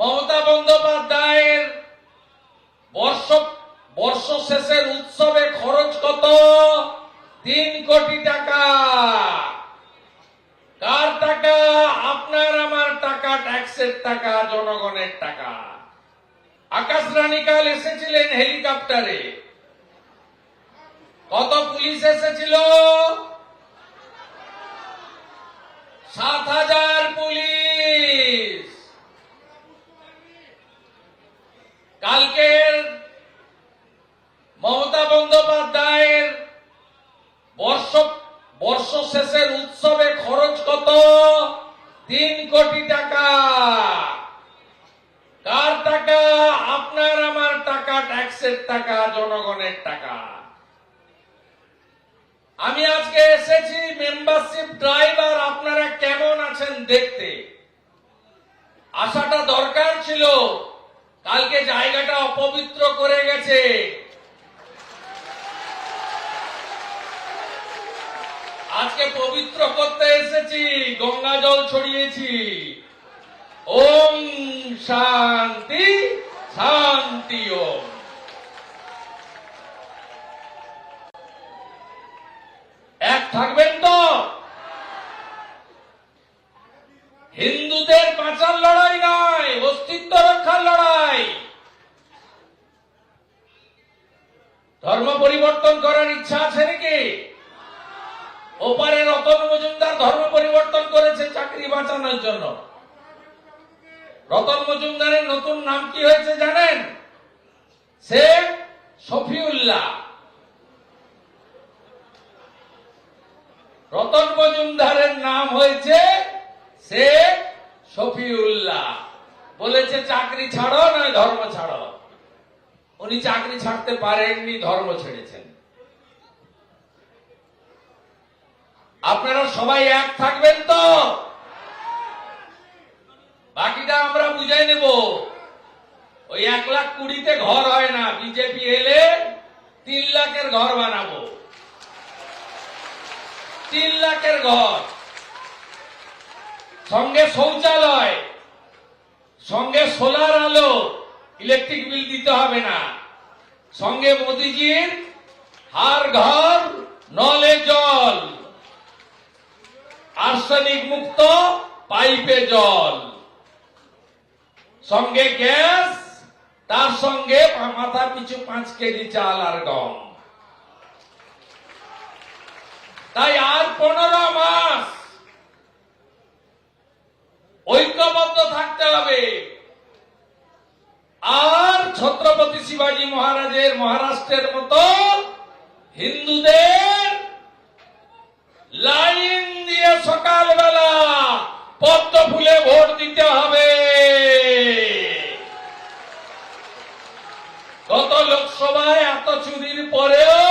মমতা বন্দ্যোপাধ্যায়ের বর্ষ শেষের উৎসবে খরচ কত? 3 কোটি টাকা। কার টাকা? আপনার আমার টাকা, ট্যাক্সের টাকা, জনগণের টাকা। আকাশ রানী কাল এসেছিলেন হেলিকপ্টারে। কত পুলিশ এসেছিল? 7,000 পুলিশ। কালকের মমতা বন্দ্যোপাধ্যায়ের বর্ষ শেষের উৎসবে খরচ কত? 3 কোটি টাকা। কার টাকা? আপনার আমার টাকা, ট্যাক্সের টাকা, জনগণের টাকা। আমি আজকে এসেছি মেম্বারশিপ ড্রাইভ আর আপনারা কেমন আছেন দেখতে। আসাটা দরকার ছিল, কালকে জায়গাটা অপবিত্র করে গেছে। আজকে পবিত্র করতে এসেছি, গঙ্গা জল ছড়িয়েছি। ওম শান্তি শান্তি ওম। এক থাকবেন তো? হিন্দুদের বাঁচার লড়াই নয়, অস্তিত্ব রক্ষার লড়াই। ধর্ম পরিবর্তন করার ইচ্ছা আছে নাকি? ওপারে রতন মজুমদার ধর্ম পরিবর্তন করেছে চাকরি বাঁচানোর জন্য। রতন মজুমদারের নতুন নাম কি হয়েছে জানেন? শেখ শফিউল্লাহ। রতন মজুমদারের নাম হয়েছে শেখ শফিউল্লাহ। বলেছে চাকরি ছাড়ো নয় ধর্ম ছাড়ো। উনি চাকরি ছাড়তে পারেননি, ধর্ম ছেড়েছেন। আপনারা সবাই এক থাকবেন তো? বাকিটা আমরা বুঝাই নেব। ওই 1,20,000-তে ঘর হয় না, বিজেপি এলে 3 লাখের ঘর বানাবো। 3 লাখের ঘর, সঙ্গে শৌচালয়, সঙ্গে সোলার আলো, ইলেকট্রিক বিল দিতে হবে না, সঙ্গে মোদিজির হার ঘর নলে জল, আর্সেনিক মুক্ত পাইপে জল, সঙ্গে গ্যাস, তার সঙ্গে মাথা পিছু 5 কেজি চাল আর গম। তাই আর 15 মাস ঐক্যবদ্ধ থাকতে হবে। আর ছত্রপতি শিবাজী মহারাজের মহারাষ্ট্রের মতো হিন্দুদের লাইন দিয়ে সকালবেলা পদ্ম ফুলে ভোট দিতে হবে। গত লোকসভায় এত চুরির পরেও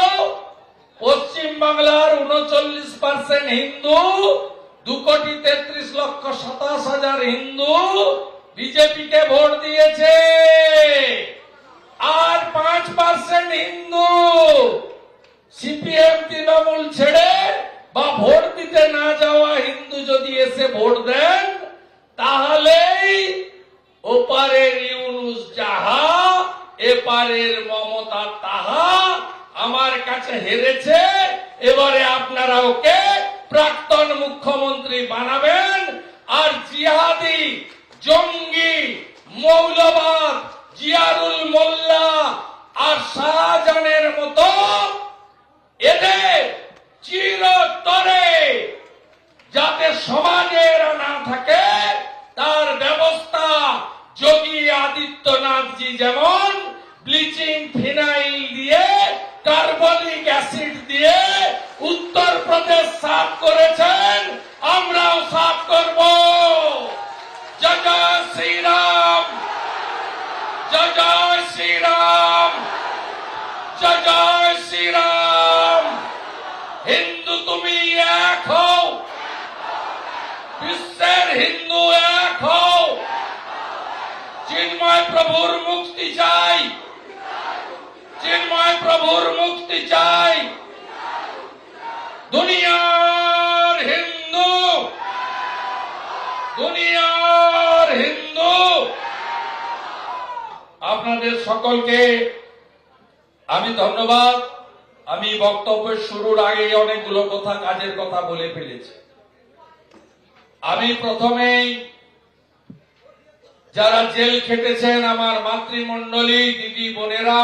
পশ্চিম বাংলার 39% হিন্দু, 2,33,27,000 হিন্দু বিজেপিকে ভোট দিয়েছে। আর 5% হিন্দু সিপিএম তৃণমূল ছেড়ে বা ভোট দিতে না যাওয়া হিন্দু যদি এসে ভোট দেন, তাহলেই ওপারের ইউনুস যাহা, এপারের মমতা তাহা আমার কাছে হেরেছে। এবারে আপনারা ওকে প্রাক্তন মুখ্যমন্ত্রী বানাবেন। আর জিহাদি, জঙ্গি, মৌলবাদ, জিয়ারুল মোল্লা আর শাহজাহানের মতো এদের চিরতরে যাতে সমাজে এরা না থাকে তার ব্যবস্থা যোগী আদিত্যনাথজি যেমন ব্লিচিং ফিনাইল দিয়ে, কার্বনিক অ্যাসিড দিয়ে উত্তরপ্রদেশ সাফ করেছেন, আমরাও সাফ করব। জয় জয় শ্রীরাম, জয় জয় শ্রীরাম, জয় জয় শ্রীরাম। হিন্দু তুমি এক হও, বিশ্বের হিন্দু এক হও। চিন্ময় প্রভুর মুক্তি চাই, চিন্ময় প্রভুর মুক্তি চাই। দুনিয়ার হিন্দু, দুনিয়ার হিন্দু আপনাদের সকলকে আমি ধন্যবাদ। আমি বক্তব্যের শুরুর আগে অনেকগুলো কথা কাজের কথা বলে ফেলেছি। আমি প্রথমেই যারা জেল খেটেছেন আমার মাতৃমণ্ডলী দিদি বোনেরা,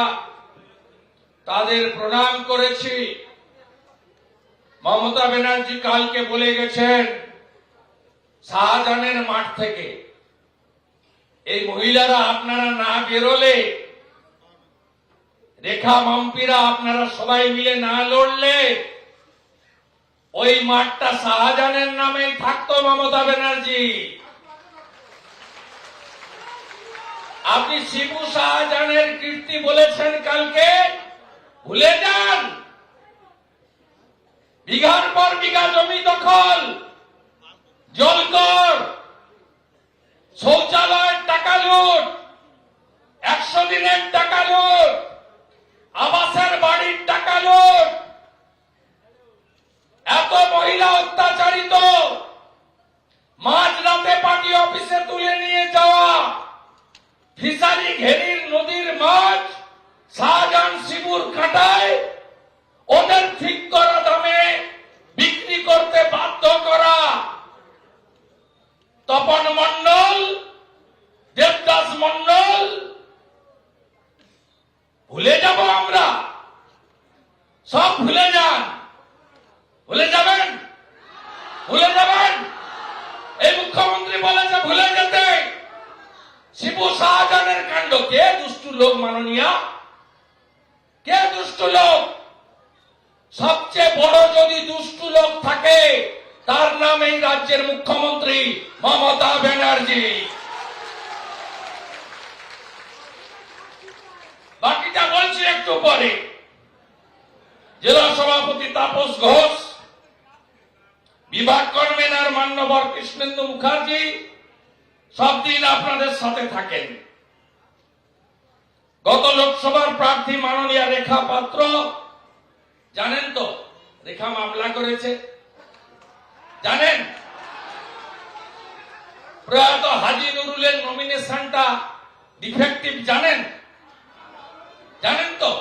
তাদের প্রণাম করেছি। মমতা ব্যানার্জি কালকে বলে গেছেন শাহজাহানের মাঠ থেকে, এই মহিলারা আপনারা না বেরোলে, রেখা মাম্পিরা আপনারা সবাই মিলে না লড়লে ওই মাঠটা শাহজাহানের নামেই থাকতো। মমতা ব্যানার্জি, আপনি শিবু শাহজাহানের কীর্তি বলেছেন কালকে, ভুলে যান। বিঘার পর বিঘা জমি দখল, জলকর, শৌচালয়ের টাকা লুট, 100 দিনের টাকা লুট, আবাসের বাড়ির টাকা লুট, এত মহিলা অত্যাচারিত, মাঝরাতে পার্টি অফিসে তুলে নিয়ে যাওয়া, ফিশারি ঘেরির নদীর মাছ শাহজাহান শিবুর কাঁটায় ওদের ঠিক করা দামে বিক্রি করতে বাধ্য করা, তপন মন্ডল, দেবদাস মন্ডল, ভুলে যাব আমরা? সব ভুলে যান। ভুলে যাবেন? ভুলে যাবেন? এই মুখ্যমন্ত্রী বলেছে ভুলে যেতে। শিবু শাহজাহানের কাণ্ড, কে দুষ্টু লোক মাননীয়া, কে দুষ্টু লোক? সবচেয়ে বড় যদি দুষ্টু লোক থাকে তার নাম এই রাজ্যের মুখ্যমন্ত্রী মমতা ব্যানার্জি। বাকিটা বলছি একটু পরে। জেলা সভাপতি তাপস ঘোষ, বিভাগ কনভেনার মান্যবর কৃষ্ণেন্দু মুখার্জি সব দিন আপনাদের সাথে থাকেন। গত লোকসভার প্রার্থী মাননীয়া রেখা পাত্র, জানেন তো রেখা মামলা করেছে, জানেন? প্রয়াত হাজী নুরুলের নমিনেশনটা ডিফেক্টিভ, জানেন? জানেন তো?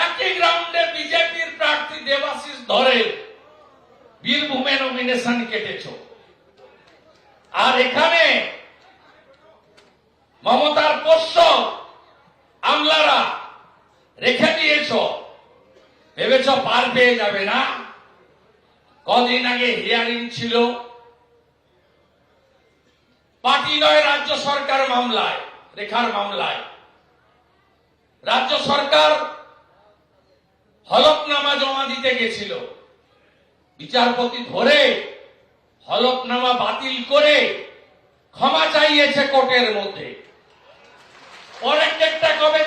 একই গ্রাউন্ডে বিজেপির প্রার্থী দেবাশিস ধরে বীরভূমে নমিনেশন কেটেছ, আর এখানে মমতার পোষ্য আমলারা রেখে দিয়েছ, ভেবেছ পার পেয়ে যাবে না? কদিন আগে হিয়ারিং ছিল, পার্টি নয় রাজ্য সরকার মামলায়, রেখার মামলায় রাজ্য সরকার হলফনামা জমা দিতে গেছিল, বিচারপতি ধরে হলফনামা বাতিল করে ক্ষমা চাইয়েছে কোর্টের মধ্যে। পরের ডেটটা কবে